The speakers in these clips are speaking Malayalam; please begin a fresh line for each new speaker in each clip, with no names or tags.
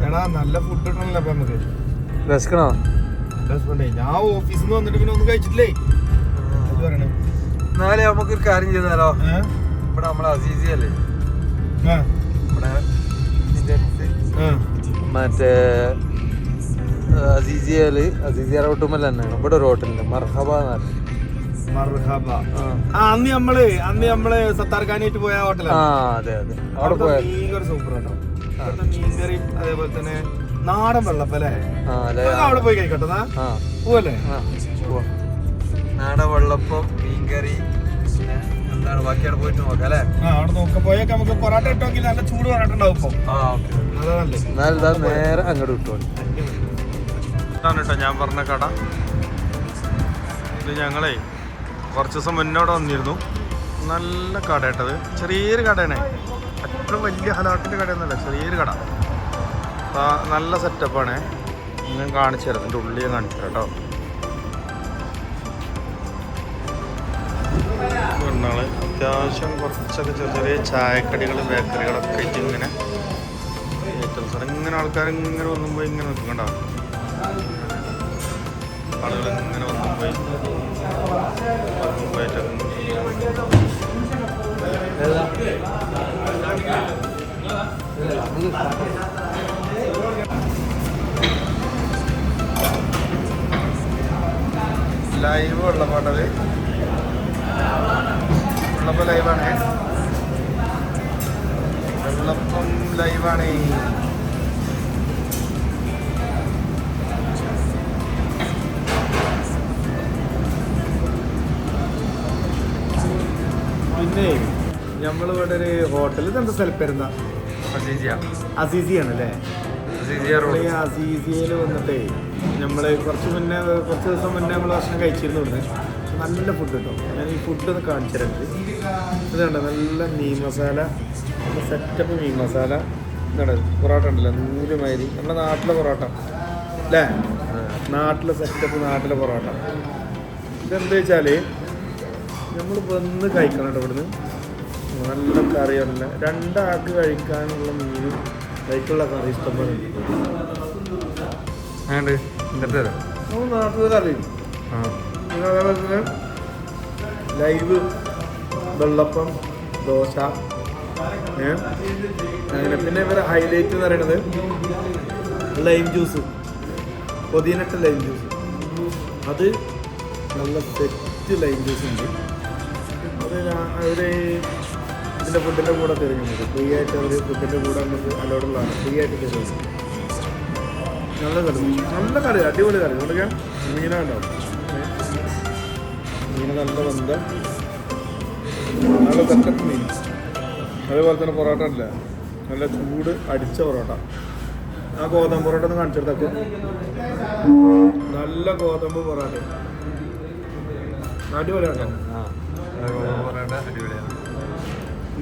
എടാ നല്ല ഫുഡ് കിട്ടണല്ലോ അപ്പൊ നമുക്ക്.
വിശക്കണോ?
ഞാൻ ഓഫീസിൽ നിന്ന് വന്നിട്ട് പിന്നെ ഒന്നും കഴിച്ചിട്ടില്ലേ.
എന്നാലേ നമുക്കൊരു കാര്യം ചെയ്താലോ? ഇവിടെ നമ്മളെ അസീസി അല്ലേ, ഇവിടെ മറ്റേ അസീസിയ റോട്ടുമല്ല തന്നെയാണ് ഇവിടെ ഒരു ഹോട്ടലില് മർഹബ.
അന്ന് നമ്മള് സത്താർഖാനായിട്ട് പോയ ഹോട്ടലാണ്.
അതെ അതെ, അവിടെ പോയാൽ
മീൻകറി സൂപ്പർ കേട്ടോ. മീൻകറി അതേപോലെ തന്നെ നാടൻ വെള്ളപ്പല്ലേ, അവിടെ പോയി കഴിക്കട്ടെ. പോവല്ലേ?
നാടൻ വെള്ളപ്പം, മീൻകറി, എന്താണ് ബാക്കി അവിടെ പോയിട്ട് നോക്കാം അല്ലേ?
അവിടെ നോക്കാം. പോയൊക്കെ നമുക്ക് പൊറാട്ട ഇട്ടോക്കി നല്ല ചൂട് പൊറാട്ട ഉണ്ടാവും ഇപ്പൊ.
എന്നാലും നേരെ അങ്ങോട്ട് കിട്ടുമോ?
ഇതാണ് കേട്ടോ ഞാൻ പറഞ്ഞ കട. ഇത് ഞങ്ങളെ കുറച്ച് ദിവസം മുന്നോടെ വന്നിരുന്നു. നല്ല കട കേട്ടത്, ചെറിയൊരു കടയാണ്. അത്ര വലിയ ഹലാട്ടിൻ്റെ കടയൊന്നുമല്ല, ചെറിയൊരു കട. നല്ല സെറ്റപ്പാണ്. ഞാൻ കാണിച്ചു തരാം, ഇതിൻ്റെ ഉള്ളിൽ ഞാൻ കാണിച്ചു തരാം കേട്ടോ. പറഞ്ഞാൽ അത്യാവശ്യം കുറച്ചൊക്കെ ചെറിയ ചെറിയ ചായക്കടികൾ, ബേക്കറികളൊക്കെ ആയിട്ട് ഇങ്ങനെ ഐറ്റംസ്. ഇങ്ങനെ ആൾക്കാർ ഇങ്ങനെ വന്നും പോയി ഇങ്ങനെ നിൽക്കണ്ട, ആളുകൾ ഇങ്ങനെ വന്നും പോയി ലൈവ് വെള്ളപ്പാട്ടത്. വെള്ളപ്പം ലൈവാണ്, വെള്ളപ്പം ലൈവാണ്. പിന്നെ നമ്മളിവിടെ ഒരു ഹോട്ടലിൽ എന്താ സ്ഥലപ്പേരുന്ന അസീസിയാണല്ലേ? അസീസിയയിൽ വന്നിട്ടേ നമ്മള് കുറച്ച് ദിവസം മുന്നേ നമ്മൾ ഭക്ഷണം കഴിച്ചിരുന്നു. ഇവിടെ നല്ല ഫുഡ് കിട്ടും. ഞാൻ ഈ ഫുഡ് ഒന്ന് കാണിച്ചു തരാം. ഇത് കണ്ടോ, നല്ല മീൻ മസാല, നല്ല സെറ്റപ്പ് മീൻ മസാല. എന്താണ് പൊറോട്ട ഉണ്ടല്ലോ, നൂലുമാതിരി നമ്മുടെ നാട്ടിലെ പൊറോട്ട അല്ലേ? നാട്ടിലെ സെറ്റപ്പ്, നാട്ടിലെ പൊറോട്ട. ഇതെന്താ വെച്ചാൽ നമ്മൾ വന്ന് കഴിക്കണം കേട്ടോ. ഇവിടുന്ന് നല്ല കറിയല്ല, രണ്ടാൾക്ക് കഴിക്കാനുള്ള മീനും കഴിക്കുള്ള കറി ഇഷ്ടംപോലെ നമ്മൾ നാട്ടിൽ അറിയും. പിന്നെ അതേപോലെ തന്നെ ലൈവ് വെള്ളപ്പം, ദോശ, അങ്ങനെ. പിന്നെ ഇവരെ ഹൈലൈറ്റ് എന്ന് പറയുന്നത് ലൈം ജ്യൂസ്, പുതിനട്ട ലൈം ജ്യൂസ്. അത് നല്ല സെറ്റ് ലൈം ജ്യൂസ് ഉണ്ട്. അത് അവർ ഇതിൻ്റെ ഫുഡിൻ്റെ കൂടെ തരും നമുക്ക് ഫ്രീ ആയിട്ട്. അവർ ഫുഡിൻ്റെ കൂടെ നമുക്ക് അലോടുള്ളതാണ്, ഫ്രീ ആയിട്ട് തരും. നല്ല കറി, നല്ല കറി, അടിപൊളി കറി. അതുകൊണ്ടൊക്കെ മീനുണ്ടാവും. മീൻ നല്ല വന്ന നല്ല സെറ്റപ്പ് മീൻ. അതേപോലെ തന്നെ പൊറോട്ട ഇല്ല, നല്ല ചൂട് അടിച്ച പൊറോട്ട. ആ ഗോതമ്പ് പൊറോട്ട ഒന്ന് കാണിച്ചെടുത്തൊക്കെ. നല്ല ഗോതമ്പ് പൊറോട്ട അടിപൊളിയാണോ?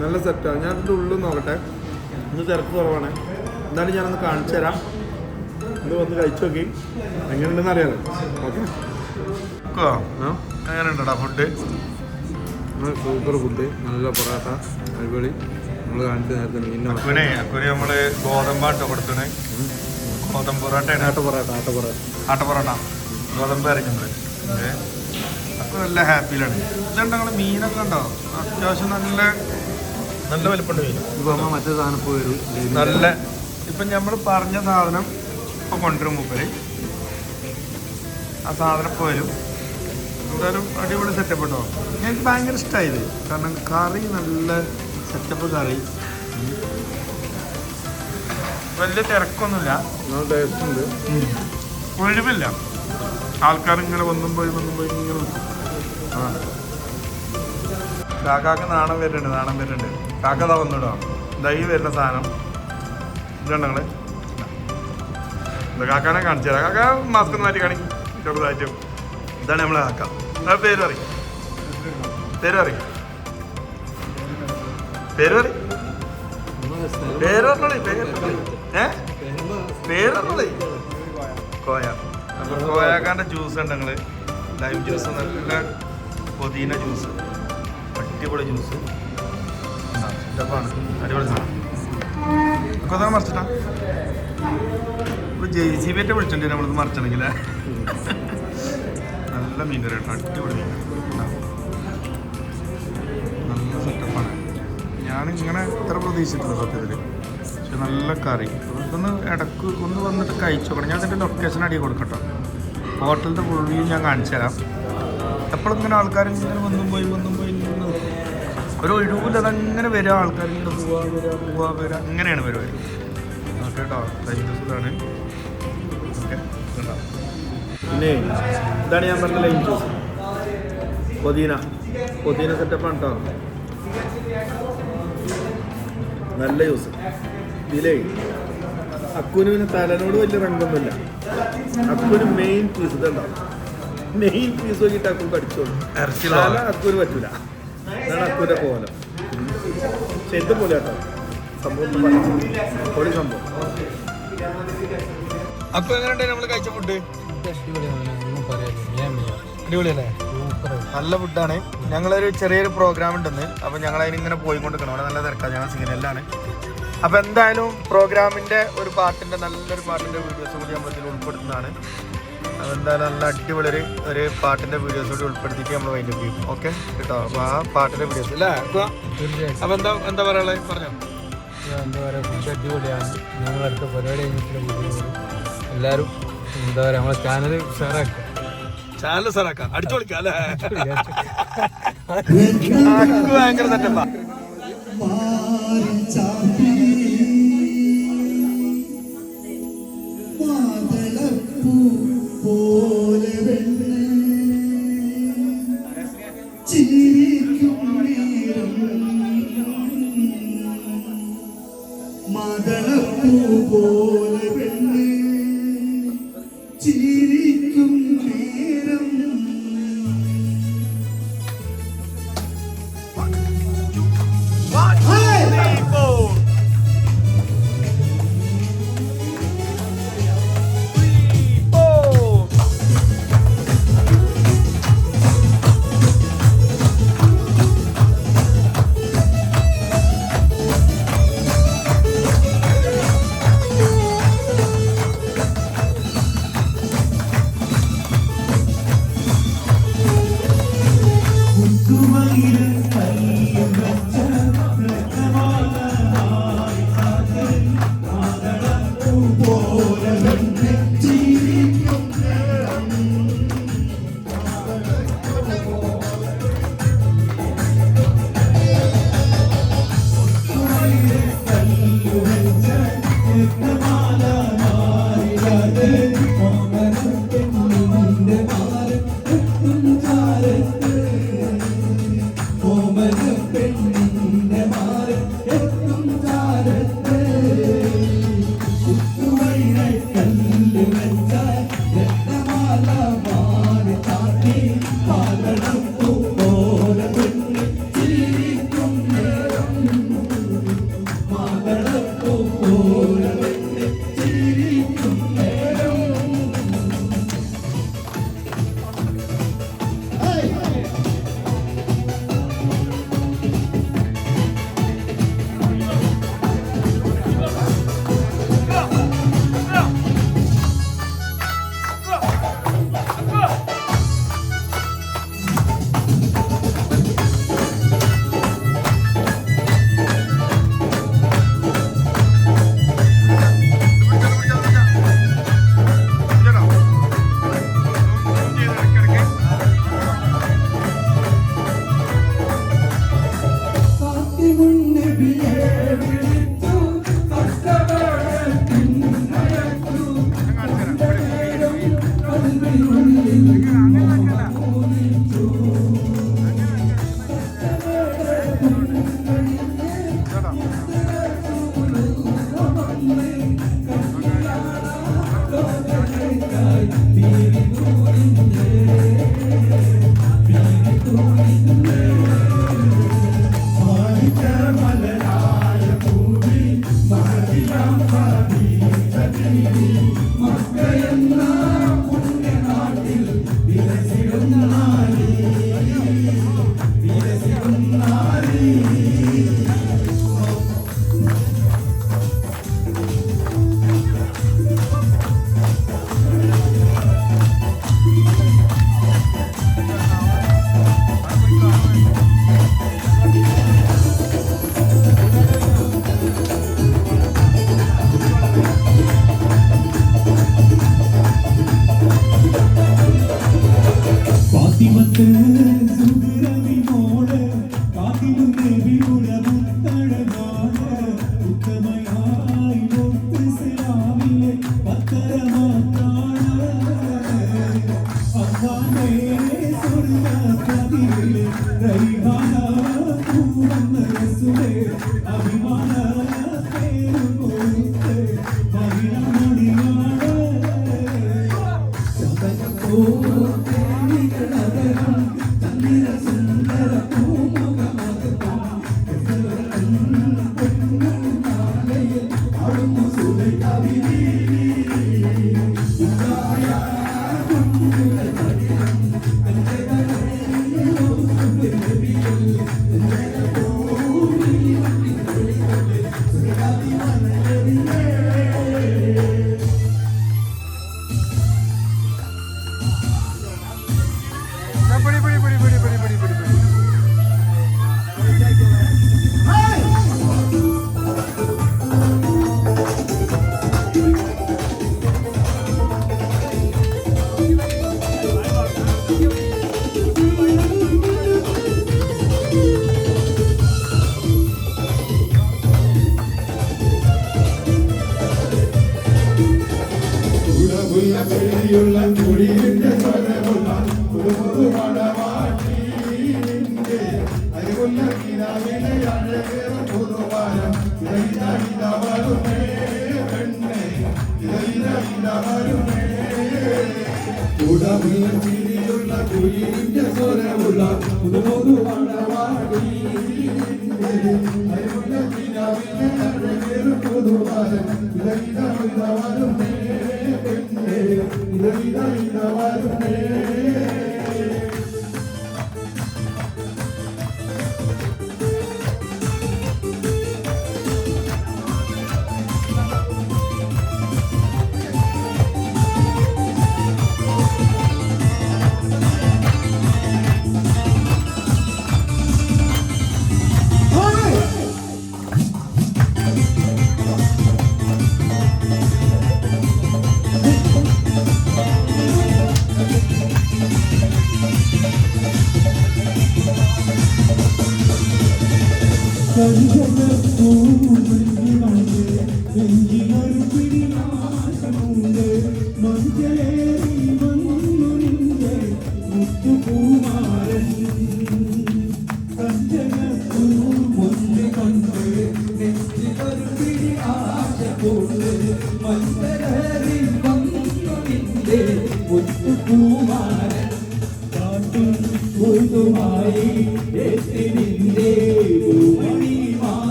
നല്ല സെറ്റാണ്. ഞാൻ ഇതിൻ്റെ ഉള്ളിൽ നോക്കട്ടെ. ഇന്ന് തിരക്ക് കുറവാണ്, എന്നാലും ഞാനൊന്ന് കാണിച്ചു തരാം. ഇത് വന്ന് കഴിച്ചു നോക്കി എങ്ങനെയുണ്ടെന്ന് അറിയാലോ. ഓക്കെ, എങ്ങനെയുണ്ടടാ ഫുഡ്? സൂപ്പർ ഫുഡ്, നല്ല പൊറോട്ട, അടിപൊളി. നമ്മൾ കാണിച്ച നേരത്തെ മീനെ നമ്മള് ഗോതമ്പാട്ടോ കൊടുത്തേ. ഗോതമ്പ് പൊറോട്ടയാണ്. ആട്ടപ്പൊറോട്ട ഗോതമ്പ് അരക്കുന്നത്. അപ്പോൾ നല്ല ഹാപ്പിയിലാണ്. ഇതുണ്ട് ഞങ്ങൾ മീനൊക്കെ ഉണ്ടോ, അത്യാവശ്യം നല്ല നല്ല വലിപ്പമുണ്ട് മീൻ. ഇപ്പോൾ മറ്റേ സാധനം ഇപ്പോൾ വരും നല്ല. ഇപ്പം നമ്മൾ പറഞ്ഞ സാധനം ഇപ്പോൾ കൊണ്ടുവരും മൂപ്പര്. ആ സാധനം ഇപ്പോൾ വരും. എന്തായാലും അടിപൊളി സെറ്റപ്പ് കേട്ടോ. എനിക്ക് ഭയങ്കര ഇഷ്ടമായത്, കാരണം കറി നല്ല സെറ്റപ്പ് കറി, വലിയ തിരക്കൊന്നുമില്ല, ടേസ്റ്റ് ഉണ്ട്, ഒഴിവില്ല. ആൾക്കാരിങ്ങനെ വന്നും പോയി ഇങ്ങനെ. കാക്കാക്ക് നാണം വരുന്നുണ്ട്. കാക്ക ഇതാ വന്നിടോ, ദൈ വരുന്ന സാധനം ഇതുണ്ട്. ഞങ്ങൾ കാക്കാനെ കാണിച്ചു തരാം. കാക്ക മാസ്ക് മാറ്റി കാണിക്കും ചെറുതായിട്ടും. ഇതാണ് നമ്മളെ കാക്ക. ആ പേര് പറയും. കോയ. അപ്പോൾ കോയാക്കാൻ്റെ ജ്യൂസ് ഉണ്ട്. ഞങ്ങൾ ലൈം ജ്യൂസ്, നല്ല പുതിന ജ്യൂസ്, അടിപൊളി ജ്യൂസ്. സ്റ്റെപ്പാണ്, അടിപൊളി സാധനം. കൊതാൻ മറിച്ചിട്ടാ JCB ആയിട്ട് വിളിച്ചിട്ടുണ്ട് നമ്മളിത് മറിച്ചണെങ്കിലേ. നല്ല മീൻ കറി കേട്ടോ, അടിപൊളി മീൻ നല്ല സെറ്റപ്പാണ്. ഞാൻ ഇങ്ങനെ ഇത്ര പ്രതീക്ഷിച്ചിട്ടില്ല സത്യത്തിൽ. പക്ഷെ നല്ല കറി. ഇതൊന്ന് ഇടക്ക് ഒന്ന് വന്നിട്ട് കഴിച്ചു നോക്കണം. ഞാൻ അതിൻ്റെ ലൊക്കേഷൻ അടി കൊടുക്കട്ടോ. ഹോട്ടലിൻ്റെ ഫുൾ വ്യൂ ഞാൻ കാണിച്ചു തരാം. എപ്പോഴും ഇങ്ങനെ ആൾക്കാർ ഇങ്ങനെ വന്നും പോയി നിന്ന് ഒരു ഒഴിവില്ല. അതങ്ങനെ വരിക, ആൾക്കാർ ഇങ്ങനെ പോവുക അങ്ങനെയാണ് പരിപാടി. ഓക്കെ കേട്ടോ, ലൈൻ ഓക്കെ. പിന്നെ ഇതാണ് ഞാൻ പറഞ്ഞ ലൈൻ ജ്യൂസ്, പുതിന സെറ്റപ്പാണ് കേട്ടോ. നല്ല ജ്യൂസ്. ഇതിലേ അക്കുവിന് പിന്നെ തലനോട് വലിയ റങ്കൊന്നുമില്ല. അക്കുവിന് മെയിൻ പീസ് ഇതുണ്ടാവും. മെയിൻ പീസ് നോക്കിയിട്ട് അക്കു കടിച്ചോളൂ. തല അക്കുവിന് പറ്റൂല. അതാണ് അക്കുവിൻ്റെ കോലം. പക്ഷെ എന്ത് പോലെ കേട്ടോ സംഭവം, പൊളി സംഭവം. അപ്പൊ എങ്ങനെയുണ്ട് നമ്മൾ കഴിച്ച ഫുഡ്? അടിപൊളിയല്ലേ? നല്ല ഫുഡാണ്. ഞങ്ങളൊരു ചെറിയൊരു പ്രോഗ്രാം ഉണ്ടെന്ന്. അപ്പോൾ ഞങ്ങൾ അതിനിങ്ങനെ പോയിക്കൊണ്ടിരിക്കണം. അവിടെ നല്ല തിരക്കാണ്. ഞങ്ങൾ സിഗ്നലിലാണ്. അപ്പോൾ എന്തായാലും പ്രോഗ്രാമിൻ്റെ ഒരു നല്ലൊരു പാട്ടിൻ്റെ വീഡിയോസ് കൂടി നമ്മൾ ഇതിൽ ഉൾപ്പെടുത്തുന്നതാണ്. അതെന്തായാലും നല്ല അടിപൊളി ഒരു പാട്ടിൻ്റെ വീഡിയോസ് കൂടി ഉൾപ്പെടുത്തിയിട്ട് നമ്മൾ വൈൻഡപ്പ് ചെയ്യും. ഓക്കെ കേട്ടോ. അപ്പോൾ ആ പാട്ടിൻ്റെ വീഡിയോസ് അല്ലേ? അപ്പോൾ എന്താ പറയാനുള്ളത് പറഞ്ഞോ.
എന്താ പറയുക, ഫുഡ് അടിപൊളിയാണ്. ഞങ്ങളടുത്ത പരിപാടി കഴിഞ്ഞിട്ടുള്ള എല്ലാവരും എന്താ പറയുക നമ്മളെ ചാനൽ
സാറാക്കാം, അടിച്ചോളിക്കാം അല്ലേ? ഭയങ്കര സെറ്റപ്പാ.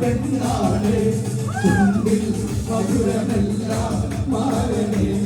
പെണ്ണാളെ ചുണ്ടിൽ മധുരമെല്ലാം മാറണേ